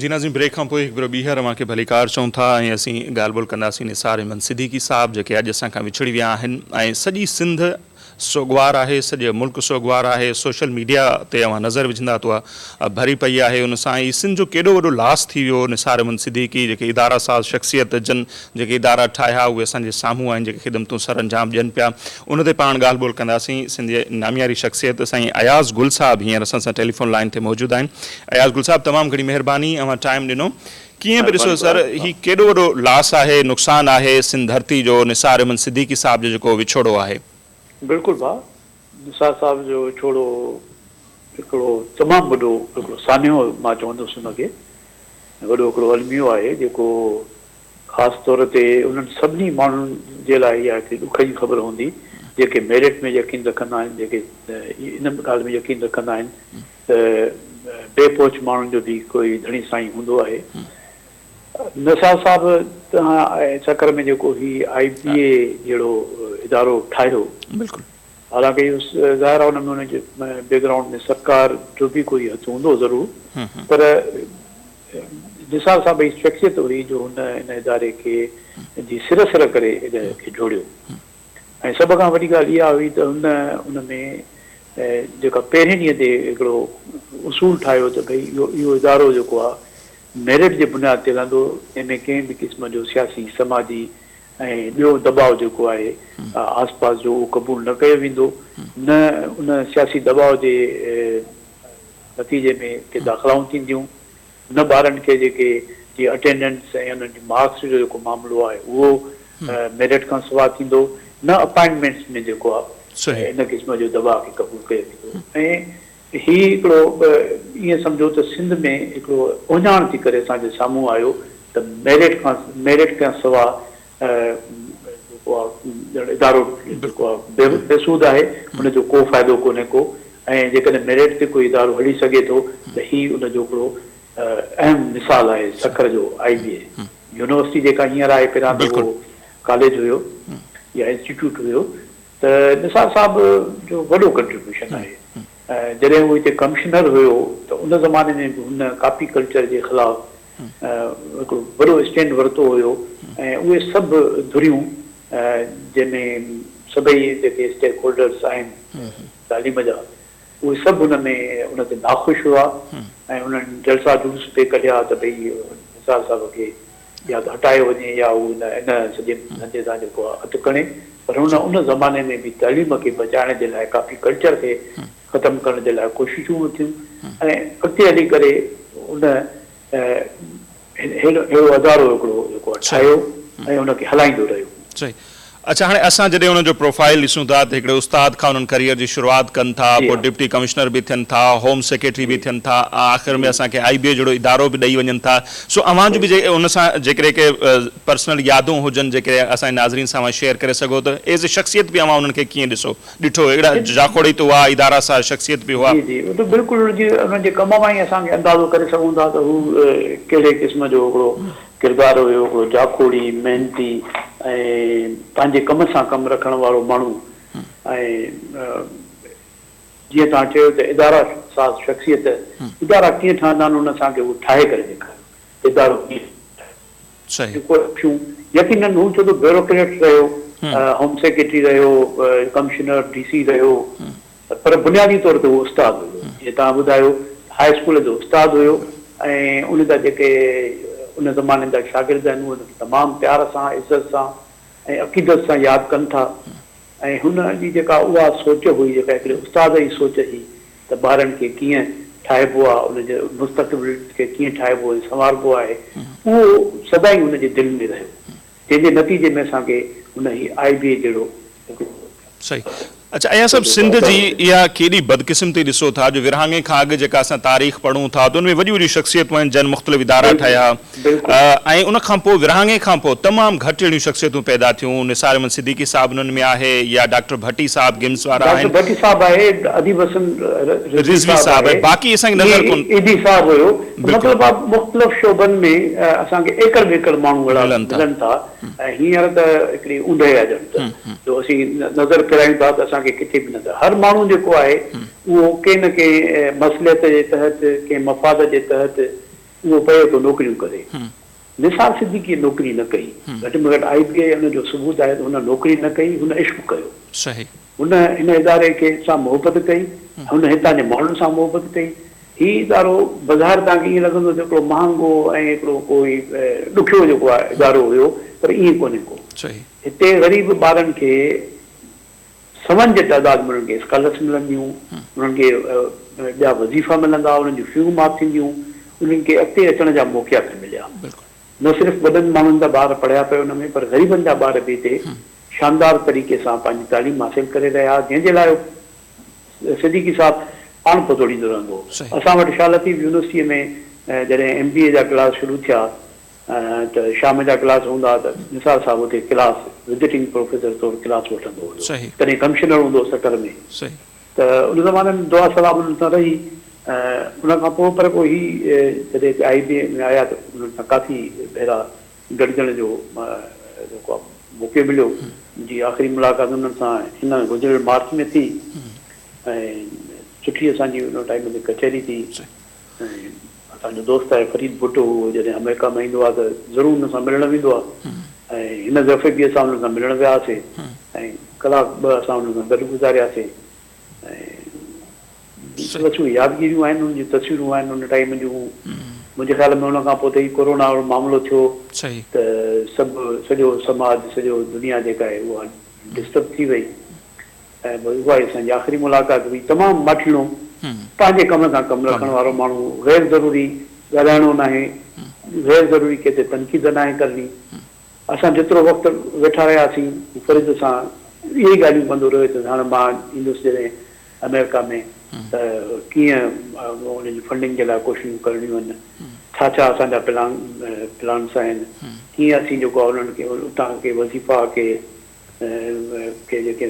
जी नाज़रीन, ब्रेक खां पोइ हिकु भेरो ॿीहर अव्हांखे भलीकार चऊं था ऐं असीं ॻाल्हि ॿोल कंदासीं निसार अहमद सिद्दीकी साहब जेके अॼु असां खां विछड़ी विया आहिनि ऐं सॼी सिंध सोगवार आहे, सॼो मुल्क सोगवार आहे। सोशल मीडिया ते अव्हां नज़र विझंदा त उहा भरी पई आहे। उन सां ई सिंध जो केॾो वॾो लॉस थी वियो। निसार अहमद सिद्दीकी जेके इदारा साज़ शख़्सियत जन जेके इदारा ठाहिया उहे असांजे साम्हूं आहिनि, जेके ख़िदमतूं सर अंजाम ॾियनि पिया। उन ते पाण ॻाल्हि ॿोल कंदासीं। सिंध जे नामियारी शख़्सियत साईं अयाज़ गुल साहब हींअर असां सां टेलीफोन लाइन ते मौजूदु आहिनि। अयाज़ गुल साहब, तमामु घणी महिरबानी, अव्हां टाइम ॾिनो। कीअं बि ॾिसो सर, ही केॾो वॾो लॉस आहे, नुक़सानु आहे सिंध धरती जो, निसार अहमद सिद्दीकी साहब जो जेको विछोड़ो आहे? बिल्कुलु भाउ, निसार साहब जो विछोड़ो हिकिड़ो तमामु वॾो हिकिड़ो सान्यो मां चवंदुसि हुनखे, वॾो हिकिड़ो अलमियो आहे जेको ख़ासि तौर ते उन्हनि सभिनी माण्हुनि जे लाइ इहा हिकिड़ी ॾुख जी ख़बर हूंदी जेके मेरिट में यकीन रखंदा आहिनि, जेके इन ॻाल्हि में यकीन रखंदा आहिनि त बेपोच माण्हुनि जो बि कोई धणी साईं हूंदो आहे। निसार साहब तव्हां चकर में जेको ही IBA जहिड़ो इदारो ठाहियो, बिल्कुलु, हालांकि ज़ाहिर आहे हुन में हुनजे बैकग्राउंड में सरकार जो बि कोई हथ हूंदो ज़रूरु, पर निसार साहब जी शख़्सियत हुई जो हुन इन इदारे खे जी सिर करे इन खे जोड़ियो। ऐं सभ खां वॾी ॻाल्हि इहा हुई त हुन में जेका पहिरें ॾींहं ते हिकिड़ो उसूल ठाहियो त भई इहो इदारो जेको आहे मेरिट जे बुनियाद ते हलंदो, जंहिंमें कंहिं बि क़िस्म जो सियासी समाजी ऐं ॿियो दबाव जेको आहे आस पास जो उहो क़बूल न कयो वेंदो, न उन सियासी दबाव जे नतीजे में के दाख़िलाऊं थींदियूं, न ॿारनि खे जेके जी अटेंडेंस ऐं उन्हनि जी मार्क्स जो जेको मामिलो आहे उहो मेरिट खां सवाइ थींदो, न अपॉइंटमेंट्स में जेको आहे इन क़िस्म जो दबाव खे क़बूल कयो वेंदो। ऐं ही हिकिड़ो ईअं सम्झो त सिंध में हिकिड़ो उञाण थी करे असांजे साम्हूं आयो त मेरिट खां सवाइ जेको आहे इदारो जेको आहे बेसूद आहे, हुनजो को फ़ाइदो कोन्हे को। ऐं जेकॾहिं मेरिट ते कोई इदारो हली सघे थो त हीउ उनजो हिकिड़ो अहम मिसाल आहे सखर जो IBA यूनिवर्सिटी जेका हींअर आहे, पहिरियां त उहो कॉलेज हुयो या इंस्टीट्यूट हुयो। त निसार साहब जो वॾो कंट्रीब्यूशन आहे। जॾहिं उहो हिते कमिश्नर हुयो त उन ज़माने में बि हुन कॉपी कल्चर जे ख़िलाफ़ु हिकिड़ो वॾो स्टैंड वरितो हुयो ऐं उहे सभु धुरियूं जंहिंमें सभई जेके स्टेक होल्डर्स आहिनि तालीम जा, उहे सभु हुन ते नाख़ुशि हुआ ऐं उन्हनि जलसा जुलूस पे कढिया त भई निसार साहब खे या त हटायो वञे या उहो इन सॼे धंधे सां जेको आहे हथु खणे। पर उन ज़माने में बि तालीम खे बचाइण जे लाइ, कॉपी कल्चर खे ख़तमु करण जे लाइ कोशिशूं थियूं ऐं अॻिते हली करे उन अहिड़ो अदारो हिकिड़ो जेको आहे ठाहियो ऐं उनखे हलाईंदो रहियो। सही। अच्छा, हाणे असां जॾहिं हुनजो प्रोफाइल ॾिसूं था त हिकिड़े उस्ताद खां हुननि करियर जी शुरूआति कनि था, पोइ डिप्टी कमिश्नर बि थियनि था, होम सेक्रेटरी बि थियनि था, आख़िर में असांखे IBA जहिड़ो इदारो बि ॾेई वञनि था। सो अव्हां जो बि उन सां जेकॾहिं के पर्सनल यादूं हुजनि जेके असांजे नाज़रीन सां शेयर करे सघो त एज़ ए शख़्सियत बि अव्हां उन्हनि खे कीअं ॾिठो? अहिड़ा जाखोड़ी त हुआ, इदारा सां शख़्सियत बि हुआ। बिल्कुलु उन्हनि जे कम मां ई असांखे अंदाज़ो करे सघूं था त हू कहिड़े क़िस्म जो हिकिड़ो किरदारु हुयो, हिकिड़ो जाखोड़ी, महिनती ऐं पंहिंजे कम सां कमु रखण वारो माण्हू। ऐं जीअं तव्हां चयो त इदारा साज़ शख़्सियत, इदारा कीअं ठहंदा आहिनि उन असांखे उहो ठाहे करे ॾेखारियो। इदारो कीअं यकीनन हू छो त ब्यूरोक्रेट रहियो, होम सेक्रेटरी रहियो, कमिश्नर DC रहियो, पर बुनियादी तौर ते उहो उस्ताद हुयो। जीअं तव्हां ॿुधायो हाई स्कूल जो उस्ताद हुयो ऐं उन जा जेके उन ज़माने जा शागिर्द आहिनि उहे तमामु प्यार सां, इज़त सां ऐं अक़ीदत सां यादि कनि था। ऐं हुन जी जेका उहा सोच हुई, जेका हिकिड़े उस्ताद जी सोच हुई त ॿारनि खे कीअं ठाहिबो आहे, उनजे मुस्तक़बिल खे कीअं ठाहिबो आहे, संवारबो आहे, उहो सदाई उनजे दिलि में रहियो, जंहिंजे नतीजे में असांखे हुन ही IBA जहिड़ो सही। अच्छा, ऐं सभु सिंध जी इहा केॾी बदकिस्मती ॾिसो था जो विरहाङे खां अॻु जेका असां तारीख़ पढ़ूं था त उनमें वॾियूं वॾियूं शख़्सियतूं आहिनि, जन मुख़्तलिफ़ इदारा ठाहिया ऐं उन खां पोइ विरहाङे खां पोइ तमामु घटि अहिड़ियूं शख़्सियतूं पैदा थियूं। निसार अहमद सिद्दीकी साहब उन्हनि में आहे, या डॉक्टर भट्टी साहब गिम्स वारा आहिनि, भट्टी साहब आहे, अदीब हसन रिज़वी साहब आहे, बाक़ी असांखे नज़र कोन ईदी साहब हुयो। मतिलबु मुख़्तलिफ़ शोबनि में असांखे एकड़ बेकड़ माण्हू मिलनि था ऐं हींअर त हिकिड़ी ऊंदहि आहे जो असीं नज़र फिरायूं था त असांखे किथे बि नज़र, हर माण्हू जेको आहे उहो कंहिं न कंहिं मसइलत जे तहत, कंहिं मफ़ाद जे तहत उहो पए थो नौकिरियूं करे। निसार सिद्दीक़ी नौकिरी न कई, घटि में घटि IBA हुनजो सबूत आहे त हुन नौकिरी न कई, हुन इश्क कयो, हुन इन इदारे खे सां मोहबत कई, हुन हितां जे माण्हुनि सां मोहबत कई। हीउ इदारो बाज़ारि तव्हांखे ईअं लॻंदो त हिकिड़ो महांगो ऐं हिकिड़ो कोई ॾुखियो जेको आहे इदारो हुयो, पर ईअं कोन्हे को। हिते ग़रीब ॿारनि खे समन जे तइदाद में उन्हनि खे स्कॉलर्स मिलंदियूं, उन्हनि खे ॿिया वज़ीफ़ा मिलंदा, उन्हनि जूं फीूं माफ़ थींदियूं, उन्हनि खे अॻिते अचण जा मौक़ा पिया मिलिया। न सिर्फ़ु वॾनि माण्हुनि जा ॿार पढ़िया पिया हुन में, पर ग़रीबनि जा ॿार बि हिते शानदार तरीक़े सां पंहिंजी तालीम हासिल करे रहिया, जंहिंजे लाइ सिद्दीकी साहिबु पाण पतोड़ींदो रहंदो। असां वटि शाह लतीफ़ यूनिवर्सिटीअ में जॾहिं MBA जा क्लास शुरू थिया त शाम जा क्लास हूंदा त निसार साहिबु हुते क्लास विज़िटिंग प्रोफेसर तौरु क्लास वठंदो हुयो, तॾहिं कमिशनर हूंदो सटर में। त उन ज़माने में दुआ सलाम उन्हनि सां रही, उन खां पोइ पर पोइ ही जॾहिं IBA में आया त उन्हनि सां काफ़ी भेरा गॾिजण जो जेको आहे मौक़ो मिलियो। मुंहिंजी आख़िरी मुलाक़ात उन्हनि सां हिन गुज़िरियल मार्च में थी, ऐं सुठी असांजी उन टाइम ते कचहरी थी। ऐं असांजो दोस्त आहे फरीद भुट्टो, उहो जॾहिं अमेरिका में ईंदो आहे त ज़रूरु हुन सां मिलणु वेंदो आहे, ऐं हिन दफ़े बि असां हुन सां मिलणु वियासीं ऐं कलाक ॿ असां हुन सां गॾु गुज़ारियासीं। ऐं बसि यादगिरियूं आहिनि, हुन जूं तस्वीरूं आहिनि हुन टाइम जूं। मुंहिंजे ख़्याल में हुन खां पोइ त ई कोरोना वारो मामिलो थियो त सभु सॼो समाज, सॼो दुनिया जेका आहे उहा डिस्टर्ब थी वई, ऐं उहा असांजी आख़िरी मुलाक़ात हुई। तमामु माठिलो, पंहिंजे कम सां कमु रखण वारो माण्हू, गैर ज़रूरी ॻाल्हाइणो न आहे, गैर ज़रूरी कंहिं ते तनक़ीद न आहे करणी। असां जेतिरो वक़्तु वेठा रहियासीं फ़र्ज़ सां इहे ई ॻाल्हियूं कंदो रहियो त हाणे मां ईंदुसि जॾहिं अमेरिका में त कीअं उनजी फंडिंग जे लाइ कोशिशूं करणियूं आहिनि, छा छा असांजा प्लान्स आहिनि, कीअं असीं जेको आहे उन्हनि खे उतां के वज़ीफ़ा के जेके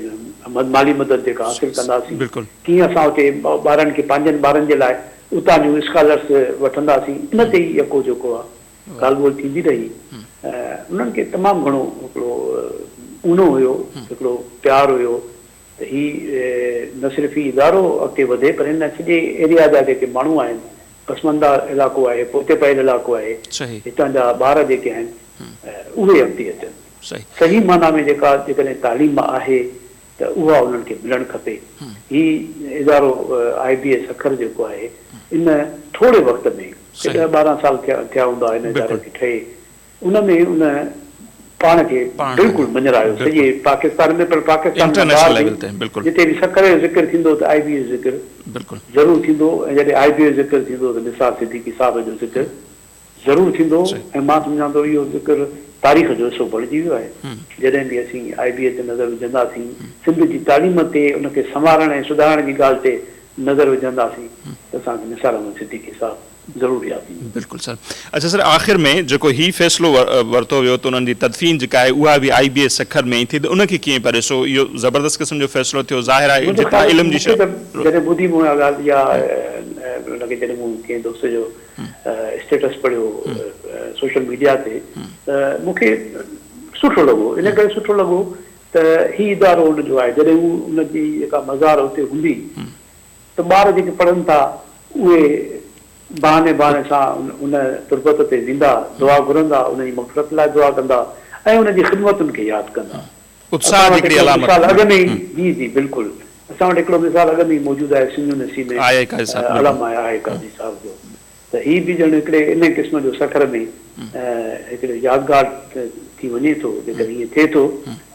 माली मदद जेका हासिल कंदासीं, कीअं असां उते ॿारनि खे पंहिंजनि ॿारनि जे लाइ उतां जूं स्कॉलर्स वठंदासीं, इन ते ई यको जेको आहे ॻाल्हि ॿोल थींदी रही। उन्हनि खे तमामु घणो हिकिड़ो ऊनो हुयो, हिकिड़ो प्यारु हुयो त ही न सिर्फ़ु ही इदारो अॻिते वधे, पर हिन सॼे एरिया जा जेके माण्हू आहिनि, पसमंदा इलाइक़ो आहे, पोते पयल इलाइक़ो आहे, हितां जा ॿार जेके आहिनि उहे अॻिते अचनि। सही माना में जेका जेकॾहिं तालीम आहे त उहा उन्हनि खे मिलणु खपे। ही इदारो IBA सखर जेको आहे, इन थोरे वक़्त में 10-12 साल थिया हूंदा हिन इदारे खे ठहे, उन में उन पाण खे बिल्कुलु मंझरायो सॼे पाकिस्तान में, पर पाकिस्तान जिते बि सखर जो ज़िक्र थींदो त IBA जो ज़िक्र ज़रूरु थींदो, ऐं जॾहिं IBA जो ज़िक्र थींदो त निसार सिद्दीकी साहिब जो ज़िक्र ज़रूरु थींदो। ऐं मां सम्झां थो इहो ज़िक्र तारीख़ जो हिसो बणिजी वियो आहे। जॾहिं बि असीं IBA ते नज़र विझंदासीं, सिंध जी तालीम ते, उनखे संवारण ऐं सुधारण जी ॻाल्हि ते नज़र विझंदासीं त असांखे निसार अहमद सिद्दीकी साहिबु ज़रूरु यादि ईंदो। बिल्कुलु सर। अच्छा सर, आख़िर में जेको ही फ़ैसिलो वरितो वियो त उन्हनि जी तदफ़ीन जेका आहे उहा बि IBA सखर में ई थी, त उनखे कीअं परे सो इहो ज़बरदस्त क़िस्म जो फ़ैसिलो थियो? ज़ाहिर आहे जेतिरा इल्म जी शइ जॾहिं ॿुधी मूं इहा ॻाल्हि, या उनखे जॾहिं मूं कंहिं दोस्त जो स्टेटस पढ़ियो सोशल मीडिया ते, त मूंखे सुठो लॻो। इन करे सुठो लॻो त ही इदारो हुनजो आहे। जॾहिं हू उनजी जेका मज़ार हुते हूंदी त ॿार जेके पढ़नि था उहे बहाने सां उन तुरबत ते वेंदा, दुआ घुरंदा, उनजी मग़फ़िरत लाइ दुआ कंदा ऐं उनजी ख़िदमतुनि खे यादि कंदा। अॻ में जी जी बिल्कुलु, असां वटि हिकिड़ो मिसाल अॻ में ई मौजूदु आहे सिंध यूनिवर्सिटी में, आलम आहे काज़ी साहिब जो, त ही बि ॼण हिकिड़े इन क़िस्म जो सखर में हिकिड़े यादगार थी वञे थो। जेकॾहिं ईअं थिए थो,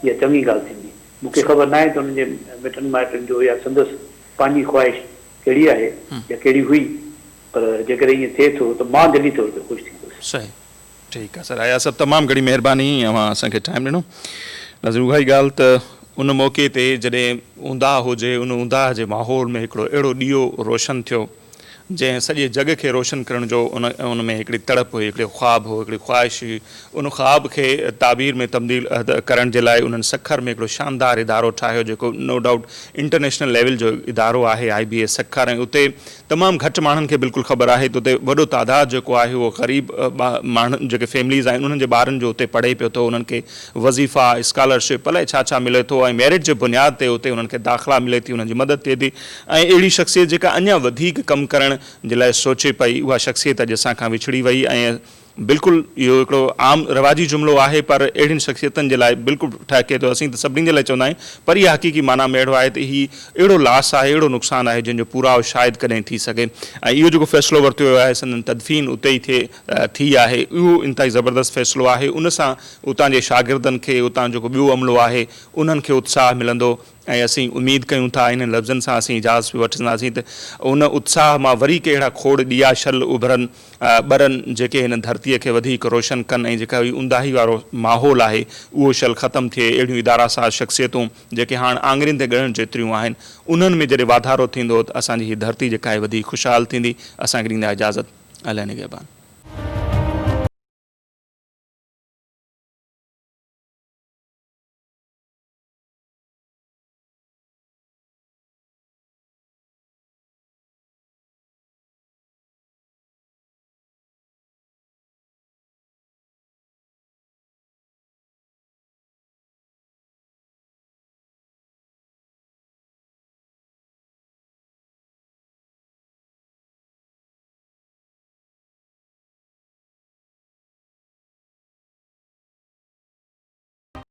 इहा चङी ॻाल्हि थींदी। मूंखे ख़बर न आहे त हुनजे मिटनि माइटनि जो या संदसि पंहिंजी ख़्वाहिश कहिड़ी आहे या कहिड़ी हुई, पर जेकॾहिं ईअं थिए थो त मां दिली तौर ते ख़ुशि थींदुसि। सही, ठीकु आहे सर। आया सभु तमामु घणी महिरबानी, अव्हां असांखे टाइम ॾिनो। नज़र उहा ई ॻाल्हि त उन मौक़े ते जॾहिं ऊंदाह हुजे, उन ऊंदाह जे माहौल में हिकिड़ो अहिड़ो ॾीओ रोशन थियो जंहिं सॼे जग खे रोशन करण जो उन में हिकिड़ी तड़प हुई, हिकिड़ो ख़्वाबु हो, हिकिड़ी ख़्वाहिश हुई। उन ख़्वाब खे ताबीर में तब्दील करण जे लाइ उन्हनि सखर में हिकिड़ो शानदार इदारो ठाहियो, जेको नो डाउट इंटरनेशनल लेवल जो इदारो आहे IBA सखर। ऐं उते तमामु घटि माण्हुनि खे बिल्कुलु ख़बर आहे त उते वॾो तादाद जेको आहे उहो ग़रीब माण्हुनि जेके फैमिलीज़ आहिनि उन्हनि जे ॿारनि जो उते पढ़े पियो थो, उन्हनि खे वज़ीफ़ा, स्कॉलरशिप, अलाए छा छा मिले थो, ऐं मेरिट जे बुनियाद ते उते उन्हनि खे दाख़िला मिले थी, उन्हनि जी मदद थिए थी। ऐं अहिड़ी शख़्सियत जेका अञा वधीक कमु करणु करण जे लाइ सोचे पई उहा शख़्सियत अॼु असां खां विछड़ी वई ऐं बिल्कुलु इहो हिकिड़ो आम रवाजी जुमिलो आहे पर अहिड़ियुनि शख़्सियतनि जे लाइ बिल्कुलु ठहिके थो असीं त सभिनी जे लाइ चवंदा आहियूं पर इहा हक़ीक़ी माना में अहिड़ो आहे त हीउ अहिड़ो लास आहे अहिड़ो नुक़सानु आहे जंहिंजो पूराओ शायदि कॾहिं थी सघे ऐं इहो जेको फ़ैसिलो वरितो वियो आहे संदन तदफ़ीन उते ई थी आहे उहो इंतिहाई ज़बरदस्त फ़ैसिलो आहे उन सां उतां जे शागिर्दनि खे उतां जेको ॿियो अमलो आहे उन्हनि खे उत्साह मिलंदो ऐं असीं उमेद कयूं था इन लफ़्ज़नि सां असीं इजाज़त बि वठंदासीं त उन उत्साह मां वरी के अहिड़ा खोड़ ॾिया शल उभरनि ॿरनि जेके हिन धरतीअ खे वधीक रोशन कनि ऐं जेका उंदाही वारो माहौल आहे उहो शल ख़तमु थिए अहिड़ियूं इदारा सां शख़्सियतूं जेके हाणे आङुरियुनि ते ॻणण जेतिरियूं आहिनि उन्हनि में जॾहिं वाधारो थींदो त असांजी हीअ धरती जेका आहे वधीक ख़ुशहाल थींदी असांखे ॾींदा इजाज़त अलाह निगहबान।